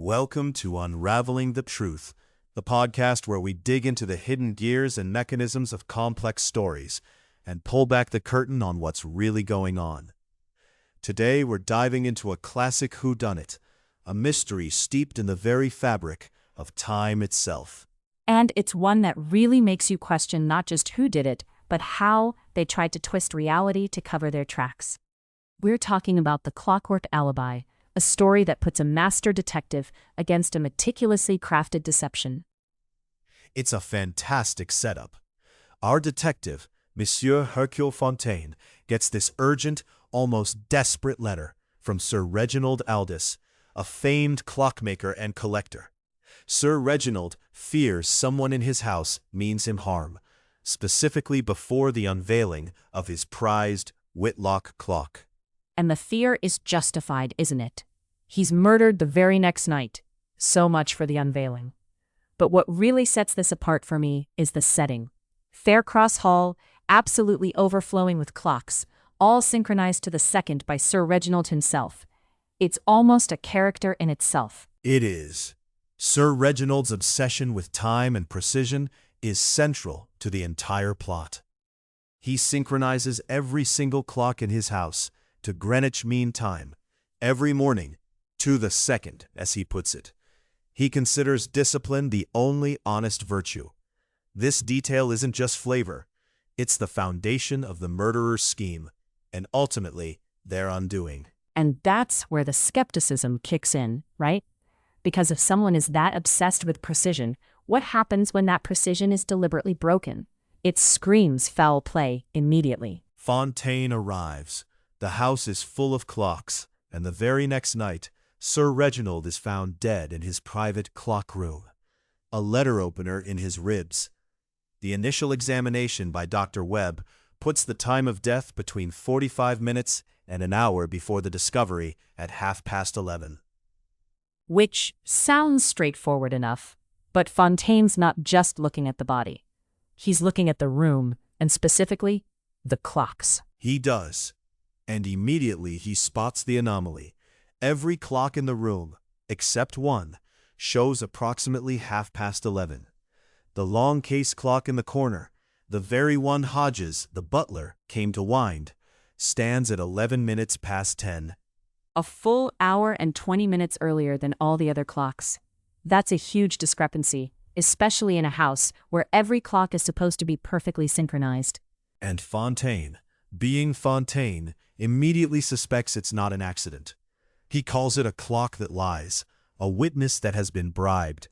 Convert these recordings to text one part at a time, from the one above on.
Welcome to Unraveling the Truth, the podcast where we dig into the hidden gears and mechanisms of complex stories and pull back the curtain on what's really going on. Today, we're diving into a classic whodunit, a mystery steeped in the very fabric of time itself. And it's one that really makes you question not just who did it, but how they tried to twist reality to cover their tracks. We're talking about the Clockwork Alibi, a story that puts a master detective against a meticulously crafted deception. It's a fantastic setup. Our detective, Monsieur Hercule Fontaine, gets this urgent, almost desperate letter from Sir Reginald Aldous, a famed clockmaker and collector. Sir Reginald fears someone in his house means him harm, specifically before the unveiling of his prized Whitlock Clock. And the fear is justified, isn't it? He's murdered the very next night. So much for the unveiling. But what really sets this apart for me is the setting. Faircross Hall, absolutely overflowing with clocks, all synchronized to the second by Sir Reginald himself. It's almost a character in itself. It is. Sir Reginald's obsession with time and precision is central to the entire plot. He synchronizes every single clock in his house to Greenwich Mean Time, every morning, to the second, as he puts it. He considers discipline the only honest virtue. This detail isn't just flavor, it's the foundation of the murderer's scheme, and ultimately, their undoing. And that's where the skepticism kicks in, right? Because if someone is that obsessed with precision, what happens when that precision is deliberately broken? It screams foul play immediately. Fontaine arrives. The house is full of clocks, and the very next night, Sir Reginald is found dead in his private clock room, a letter opener in his ribs. The initial examination by Dr. Webb puts the time of death between 45 minutes and an hour before the discovery at 11:30. Which sounds straightforward enough, but Fontaine's not just looking at the body. He's looking at the room, and specifically, the clocks. He does, and immediately he spots the anomaly. Every clock in the room, except one, shows approximately 11:30. The long case clock in the corner, the very one Hodges, the butler, came to wind, stands at 11 minutes past 10. A full hour and 20 minutes earlier than all the other clocks. That's a huge discrepancy, especially in a house where every clock is supposed to be perfectly synchronized. And Fontaine, being Fontaine, immediately suspects it's not an accident. He calls it a clock that lies, a witness that has been bribed.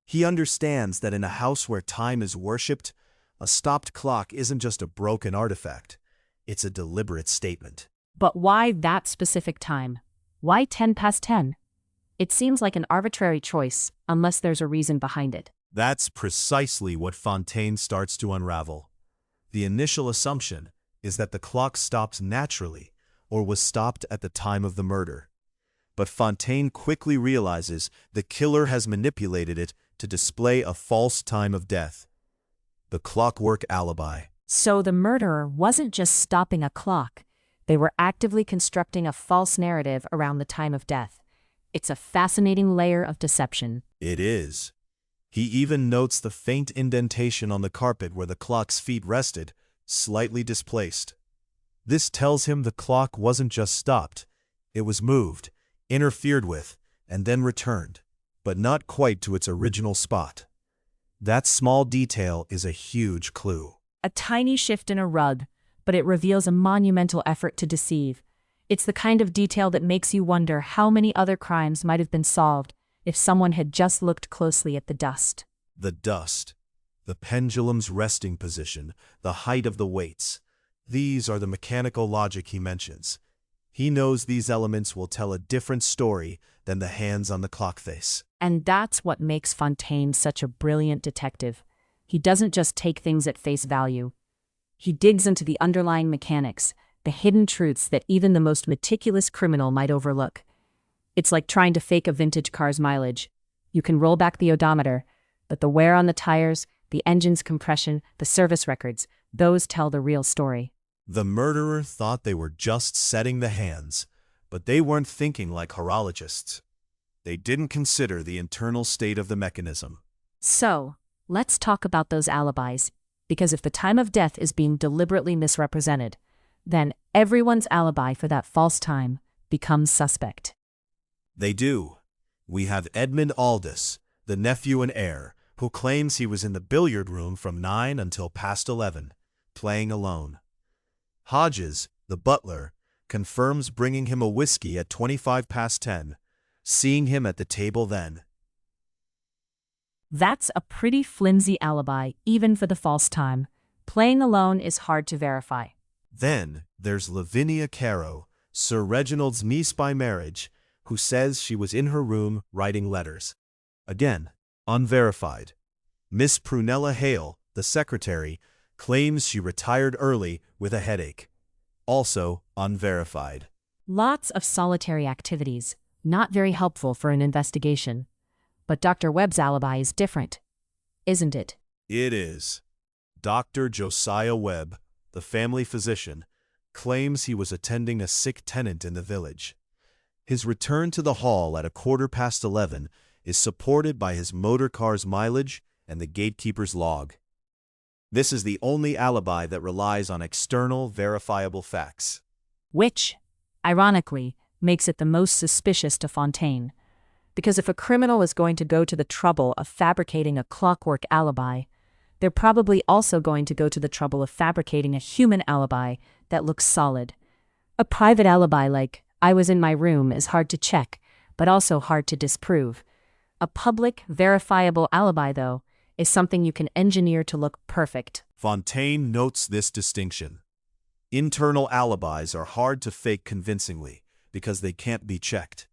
He understands that in a house where time is worshipped, a stopped clock isn't just a broken artifact, it's a deliberate statement. But why that specific time? Why 10 past 10? It seems like an arbitrary choice, unless there's a reason behind it. That's precisely what Fontaine starts to unravel. The initial assumption is that the clock stopped naturally, or was stopped at the time of the murder. But Fontaine quickly realizes the killer has manipulated it to display a false time of death. The Clockwork Alibi. So the murderer wasn't just stopping a clock. They were actively constructing a false narrative around the time of death. It's a fascinating layer of deception. It is. He even notes the faint indentation on the carpet where the clock's feet rested, slightly displaced. This tells him the clock wasn't just stopped. It was moved, interfered with, and then returned, but not quite to its original spot. That small detail is a huge clue. A tiny shift in a rug, but it reveals a monumental effort to deceive. It's the kind of detail that makes you wonder how many other crimes might have been solved if someone had just looked closely at the dust. The dust, the pendulum's resting position, the height of the weights. These are the mechanical logic he mentions. He knows these elements will tell a different story than the hands on the clock face. And that's what makes Fontaine such a brilliant detective. He doesn't just take things at face value. He digs into the underlying mechanics, the hidden truths that even the most meticulous criminal might overlook. It's like trying to fake a vintage car's mileage. You can roll back the odometer, but the wear on the tires, the engine's compression, the service records, those tell the real story. The murderer thought they were just setting the hands, but they weren't thinking like horologists. They didn't consider the internal state of the mechanism. So, let's talk about those alibis, because if the time of death is being deliberately misrepresented, then everyone's alibi for that false time becomes suspect. They do. We have Edmund Aldous, the nephew and heir, who claims he was in the billiard room from 9 until past 11, playing alone. Hodges, the butler, confirms bringing him a whiskey at 25 past 10, seeing him at the table then. That's a pretty flimsy alibi, even for the false time. Playing alone is hard to verify. Then there's Lavinia Caro, Sir Reginald's niece by marriage, who says she was in her room writing letters. Again, unverified. Miss Prunella Hale, the secretary, claims she retired early with a headache. Also unverified. Lots of solitary activities, not very helpful for an investigation. But Dr. Webb's alibi is different, isn't it? It is. Dr. Josiah Webb, the family physician, claims he was attending a sick tenant in the village. His return to the hall at 11:15 is supported by his motor car's mileage and the gatekeeper's log. This is the only alibi that relies on external, verifiable facts. Which, ironically, makes it the most suspicious to Fontaine. Because if a criminal is going to go to the trouble of fabricating a clockwork alibi, they're probably also going to go to the trouble of fabricating a human alibi that looks solid. A private alibi like, I was in my room, is hard to check, but also hard to disprove. A public, verifiable alibi, though, is something you can engineer to look perfect. Fontaine notes this distinction. Internal alibis are hard to fake convincingly because they can't be checked.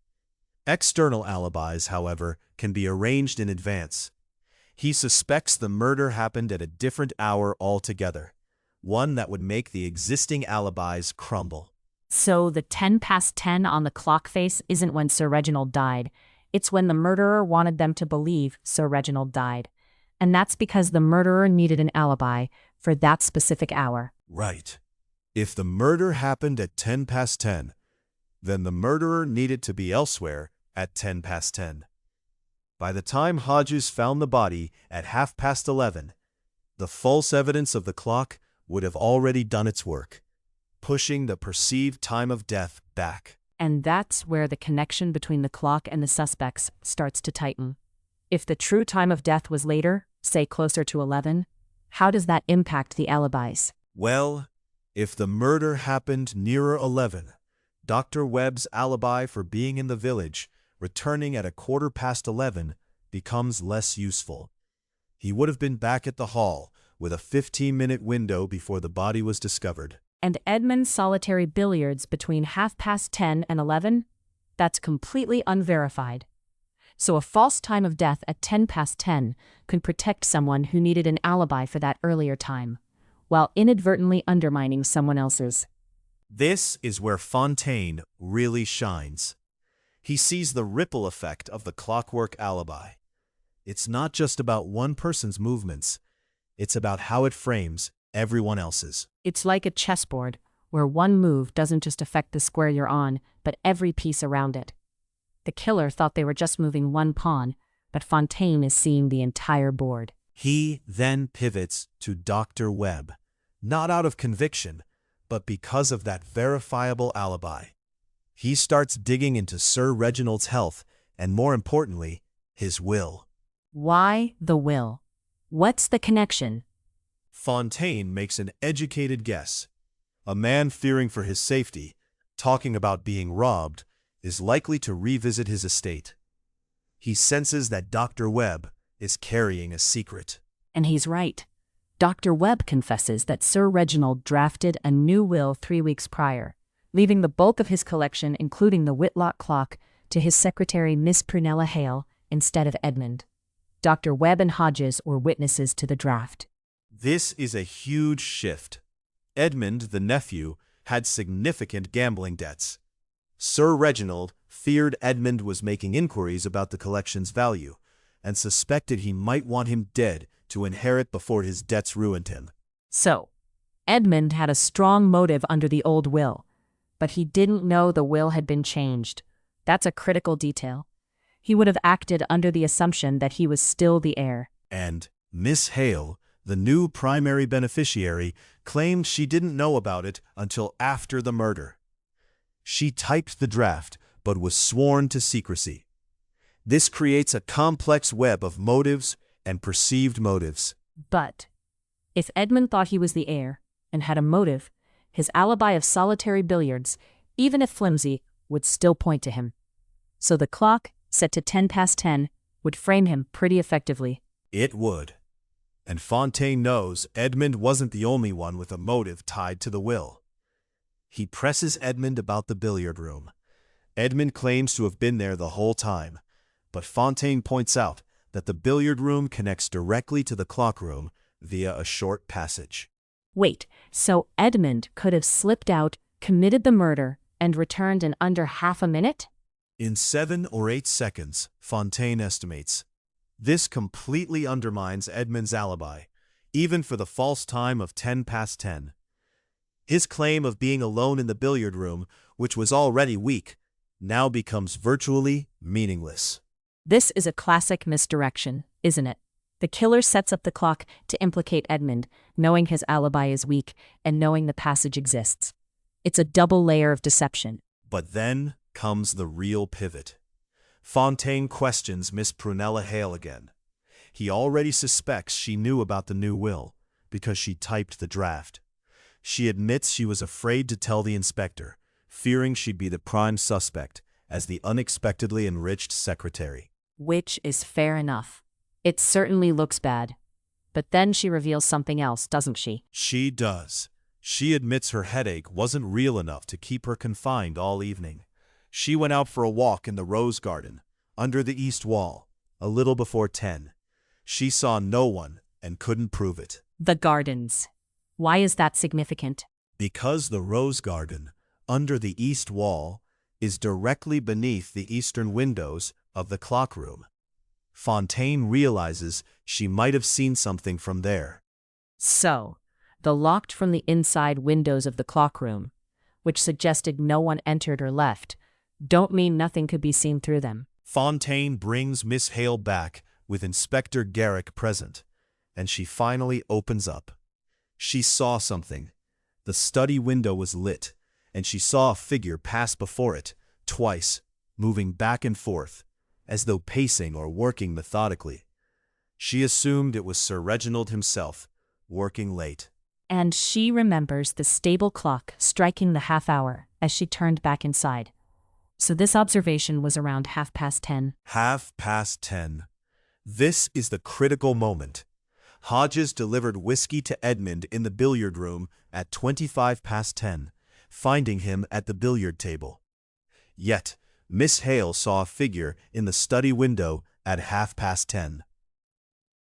External alibis, however, can be arranged in advance. He suspects the murder happened at a different hour altogether, one that would make the existing alibis crumble. So the 10 past 10 on the clock face isn't when Sir Reginald died. It's when the murderer wanted them to believe Sir Reginald died. And that's because the murderer needed an alibi for that specific hour. Right. If the murder happened at 10 past 10, then the murderer needed to be elsewhere at 10 past 10. By the time Hodges found the body at 11:30, the false evidence of the clock would have already done its work, pushing the perceived time of death back. And that's where the connection between the clock and the suspects starts to tighten. If the true time of death was later, say closer to 11, how does that impact the alibis? Well, if the murder happened nearer 11, Dr. Webb's alibi for being in the village, returning at 11:15, becomes less useful. He would have been back at the hall with a 15-minute window before the body was discovered. And Edmund's solitary billiards between 10:30 and 11? That's completely unverified. So a false time of death at 10 past 10 could protect someone who needed an alibi for that earlier time, while inadvertently undermining someone else's. This is where Fontaine really shines. He sees the ripple effect of the clockwork alibi. It's not just about one person's movements. It's about how it frames everyone else's. It's like a chessboard, where one move doesn't just affect the square you're on, but every piece around it. The killer thought they were just moving one pawn, but Fontaine is seeing the entire board. He then pivots to Dr. Webb, not out of conviction, but because of that verifiable alibi. He starts digging into Sir Reginald's health and, more importantly, his will. Why the will? What's the connection? Fontaine makes an educated guess. A man fearing for his safety, talking about being robbed, is likely to revisit his estate. He senses that Dr. Webb is carrying a secret. And he's right. Dr. Webb confesses that Sir Reginald drafted a new will 3 weeks prior, leaving the bulk of his collection, including the Whitlock Clock, to his secretary Miss Prunella Hale instead of Edmund. Dr. Webb and Hodges were witnesses to the draft. This is a huge shift. Edmund, the nephew, had significant gambling debts. Sir Reginald feared Edmund was making inquiries about the collection's value and suspected he might want him dead to inherit before his debts ruined him. So, Edmund had a strong motive under the old will, but he didn't know the will had been changed. That's a critical detail. He would have acted under the assumption that he was still the heir. And Miss Hale, the new primary beneficiary, claimed she didn't know about it until after the murder. She typed the draft, but was sworn to secrecy. This creates a complex web of motives and perceived motives. But if Edmund thought he was the heir and had a motive, his alibi of solitary billiards, even if flimsy, would still point to him. So the clock, set to 10 past 10, would frame him pretty effectively. It would. And Fontaine knows Edmund wasn't the only one with a motive tied to the will. He presses Edmund about the billiard room. Edmund claims to have been there the whole time, but Fontaine points out that the billiard room connects directly to the clock room via a short passage. Wait, so Edmund could have slipped out, committed the murder, and returned in under half a minute? In 7 or 8 seconds, Fontaine estimates. This completely undermines Edmund's alibi, even for the false time of 10 past 10. His claim of being alone in the billiard room, which was already weak, now becomes virtually meaningless. This is a classic misdirection, isn't it? The killer sets up the clock to implicate Edmund, knowing his alibi is weak and knowing the passage exists. It's a double layer of deception. But then comes the real pivot. Fontaine questions Miss Prunella Hale again. He already suspects she knew about the new will because she typed the draft. She admits she was afraid to tell the inspector, fearing she'd be the prime suspect as the unexpectedly enriched secretary. Which is fair enough. It certainly looks bad. But then she reveals something else, doesn't she? She does. She admits her headache wasn't real enough to keep her confined all evening. She went out for a walk in the rose garden, under the east wall, a little before 10. She saw no one and couldn't prove it. The gardens. Why is that significant? Because the rose garden, under the east wall, is directly beneath the eastern windows of the clock room. Fontaine realizes she might have seen something from there. So, the locked from the inside windows of the clock room, which suggested no one entered or left, don't mean nothing could be seen through them. Fontaine brings Miss Hale back with Inspector Garrick present, and she finally opens up. She saw something. The study window was lit, and she saw a figure pass before it, twice, moving back and forth, as though pacing or working methodically. She assumed it was Sir Reginald himself, working late. And she remembers the stable clock striking the half hour as she turned back inside. So this observation was around 10:30. 10:30. This is the critical moment. Hodges delivered whiskey to Edmund in the billiard room at 10:25, finding him at the billiard table. Yet, Miss Hale saw a figure in the study window at 10:30.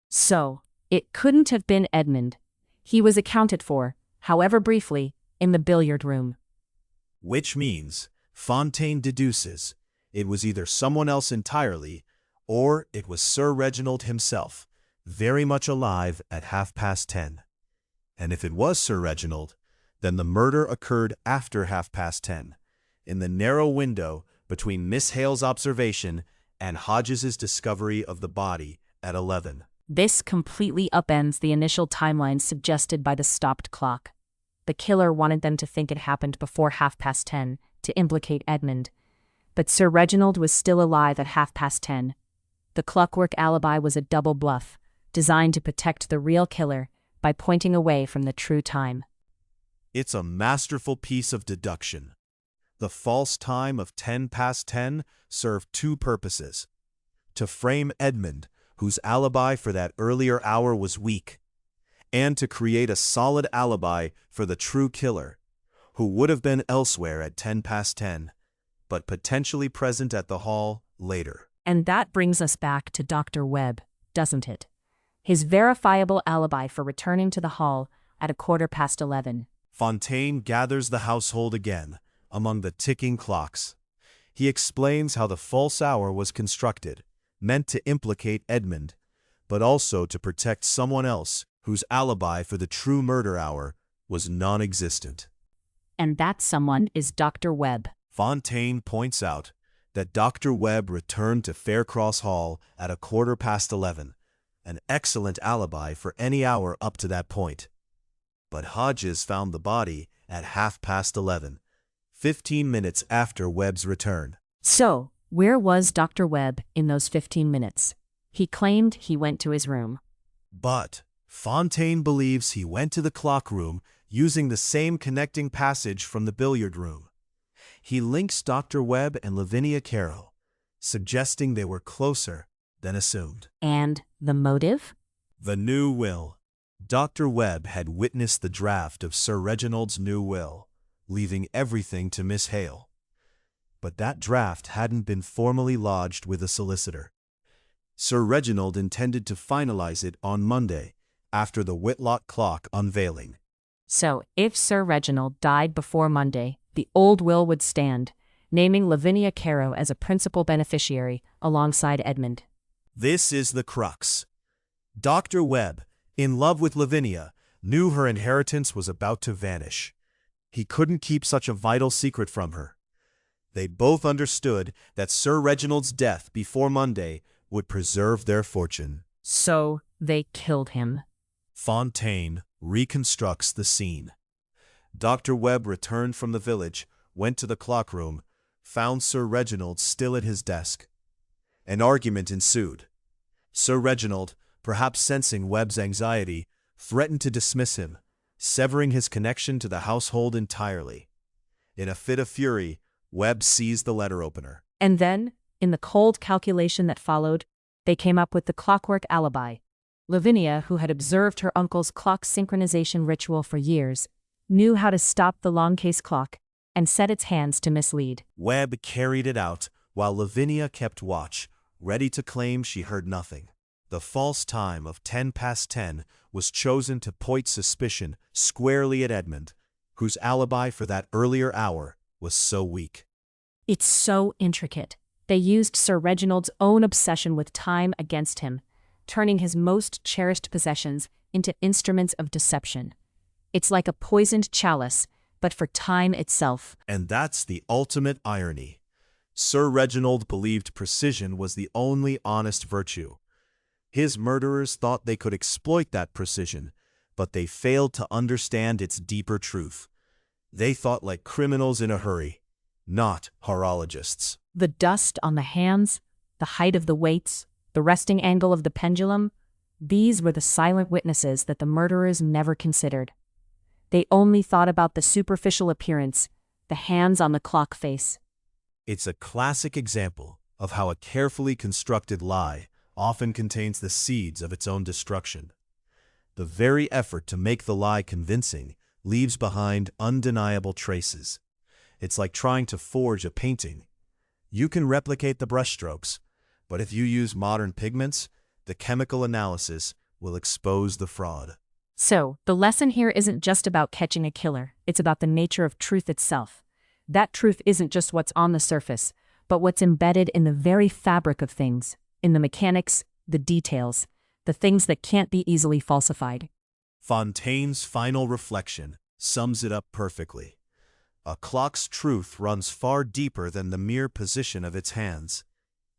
So, it couldn't have been Edmund. He was accounted for, however briefly, in the billiard room. Which means, Fontaine deduces, it was either someone else entirely, or it was Sir Reginald himself, very much alive at 10:30. And if it was Sir Reginald, then the murder occurred after 10:30, in the narrow window between Miss Hale's observation and Hodges's discovery of the body at 11. This completely upends the initial timeline suggested by the stopped clock. The killer wanted them to think it happened before 10:30 to implicate Edmund. But Sir Reginald was still alive at 10:30. The Clockwork Alibi was a double bluff, designed to protect the real killer by pointing away from the true time. It's a masterful piece of deduction. The false time of 10:10 served two purposes: to frame Edmund, whose alibi for that earlier hour was weak, and to create a solid alibi for the true killer, who would have been elsewhere at 10:10, but potentially present at the hall later. And that brings us back to Dr. Webb, doesn't it? His verifiable alibi for returning to the hall at 11:15. Fontaine gathers the household again among the ticking clocks. He explains how the false hour was constructed, meant to implicate Edmund, but also to protect someone else whose alibi for the true murder hour was non-existent. And that someone is Dr. Webb. Fontaine points out that Dr. Webb returned to Faircross Hall at 11:15, an excellent alibi for any hour up to that point. But Hodges found the body at 11:30, 15 minutes after Webb's return. So, where was Dr. Webb in those 15 minutes? He claimed he went to his room. But Fontaine believes he went to the clock room using the same connecting passage from the billiard room. He links Dr. Webb and Lavinia Carroll, suggesting they were closer than assumed. And the motive? The new will. Dr. Webb had witnessed the draft of Sir Reginald's new will, leaving everything to Miss Hale. But that draft hadn't been formally lodged with a solicitor. Sir Reginald intended to finalize it on Monday, after the Whitlock Clock unveiling. So, if Sir Reginald died before Monday, the old will would stand, naming Lavinia Carroll as a principal beneficiary alongside Edmund. This is the crux. Dr. Webb, in love with Lavinia, knew her inheritance was about to vanish. He couldn't keep such a vital secret from her. They both understood that Sir Reginald's death before Monday would preserve their fortune. So, they killed him. Fontaine reconstructs the scene. Dr. Webb returned from the village, went to the clock room, found Sir Reginald still at his desk. An argument ensued. Sir Reginald, perhaps sensing Webb's anxiety, threatened to dismiss him, severing his connection to the household entirely. In a fit of fury, Webb seized the letter opener. And then, in the cold calculation that followed, they came up with the Clockwork Alibi. Lavinia, who had observed her uncle's clock synchronization ritual for years, knew how to stop the long case clock and set its hands to mislead. Webb carried it out while Lavinia kept watch, ready to claim she heard nothing. The false time of 10:10 was chosen to point suspicion squarely at Edmund, whose alibi for that earlier hour was so weak. It's so intricate. They used Sir Reginald's own obsession with time against him, turning his most cherished possessions into instruments of deception. It's like a poisoned chalice, but for time itself. And that's the ultimate irony. Sir Reginald believed precision was the only honest virtue. His murderers thought they could exploit that precision, but they failed to understand its deeper truth. They thought like criminals in a hurry, not horologists. The dust on the hands, the height of the weights, the resting angle of the pendulum, these were the silent witnesses that the murderers never considered. They only thought about the superficial appearance, the hands on the clock face. It's a classic example of how a carefully constructed lie often contains the seeds of its own destruction. The very effort to make the lie convincing leaves behind undeniable traces. It's like trying to forge a painting. You can replicate the brushstrokes, but if you use modern pigments, the chemical analysis will expose the fraud. So, the lesson here isn't just about catching a killer, it's about the nature of truth itself. That truth isn't just what's on the surface, but what's embedded in the very fabric of things, in the mechanics, the details, the things that can't be easily falsified. Fontaine's final reflection sums it up perfectly. A clock's truth runs far deeper than the mere position of its hands.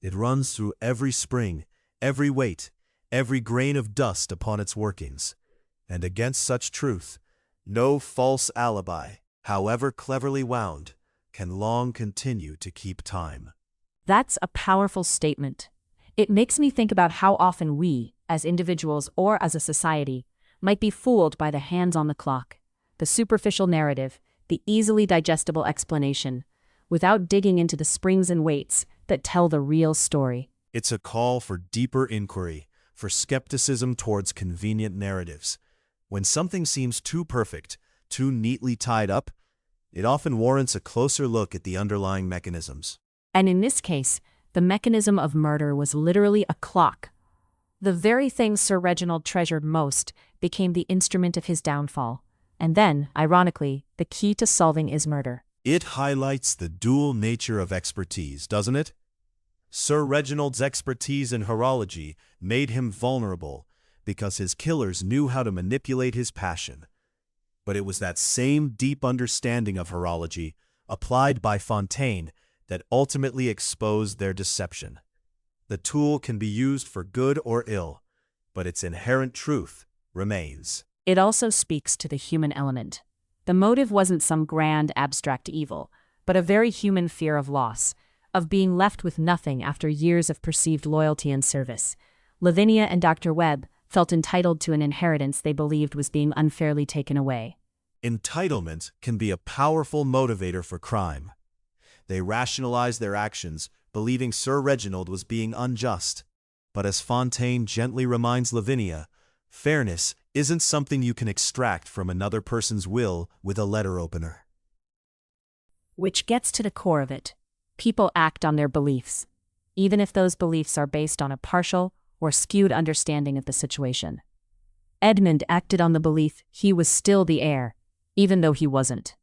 It runs through every spring, every weight, every grain of dust upon its workings. And against such truth, no false alibi, however cleverly wound, can long continue to keep time. That's a powerful statement. It makes me think about how often we, as individuals or as a society, might be fooled by the hands on the clock, the superficial narrative, the easily digestible explanation, without digging into the springs and weights that tell the real story. It's a call for deeper inquiry, for skepticism towards convenient narratives. When something seems too perfect, too neatly tied up, it often warrants a closer look at the underlying mechanisms. And in this case, the mechanism of murder was literally a clock. The very thing Sir Reginald treasured most became the instrument of his downfall. And then, ironically, the key to solving his murder. It highlights the dual nature of expertise, doesn't it? Sir Reginald's expertise in horology made him vulnerable because his killers knew how to manipulate his passion. But it was that same deep understanding of horology, applied by Fontaine, that ultimately expose their deception. The tool can be used for good or ill, but its inherent truth remains. It also speaks to the human element. The motive wasn't some grand abstract evil, but a very human fear of loss, of being left with nothing after years of perceived loyalty and service. Lavinia and Dr. Webb felt entitled to an inheritance they believed was being unfairly taken away. Entitlement can be a powerful motivator for crime. They rationalized their actions, believing Sir Reginald was being unjust. But as Fontaine gently reminds Lavinia, fairness isn't something you can extract from another person's will with a letter opener. Which gets to the core of it. People act on their beliefs, even if those beliefs are based on a partial or skewed understanding of the situation. Edmund acted on the belief he was still the heir, even though he wasn't.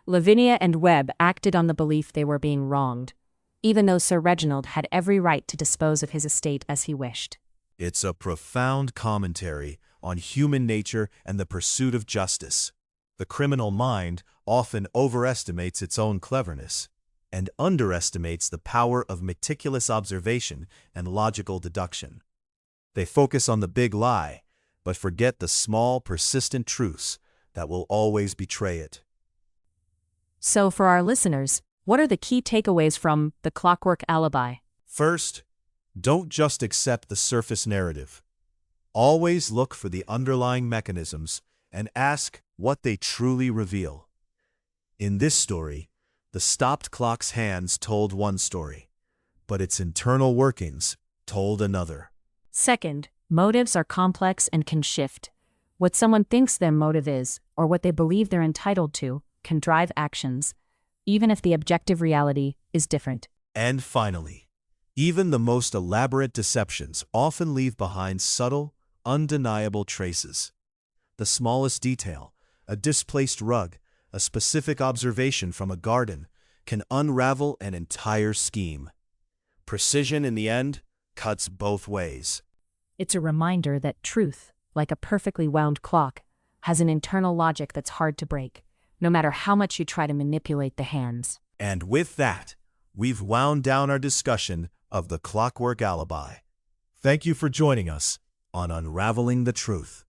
Lavinia and Webb acted on the belief they were being wronged, even though Sir Reginald had every right to dispose of his estate as he wished. It's a profound commentary on human nature and the pursuit of justice. The criminal mind often overestimates its own cleverness and underestimates the power of meticulous observation and logical deduction. They focus on the big lie, but forget the small, persistent truths that will always betray it. So for our listeners, what are the key takeaways from The Clockwork Alibi? First, don't just accept the surface narrative. Always look for the underlying mechanisms and ask what they truly reveal. In this story, the stopped clock's hands told one story, but its internal workings told another. Second, motives are complex and can shift. What someone thinks their motive is, or what they believe they're entitled to, can drive actions, even if the objective reality is different. And finally, even the most elaborate deceptions often leave behind subtle, undeniable traces. The smallest detail, a displaced rug, a specific observation from a garden, can unravel an entire scheme. Precision, in the end, cuts both ways. It's a reminder that truth, like a perfectly wound clock, has an internal logic that's hard to break, no matter how much you try to manipulate the hands. And with that, we've wound down our discussion of The Clockwork Alibi. Thank you for joining us on Unraveling the Truth.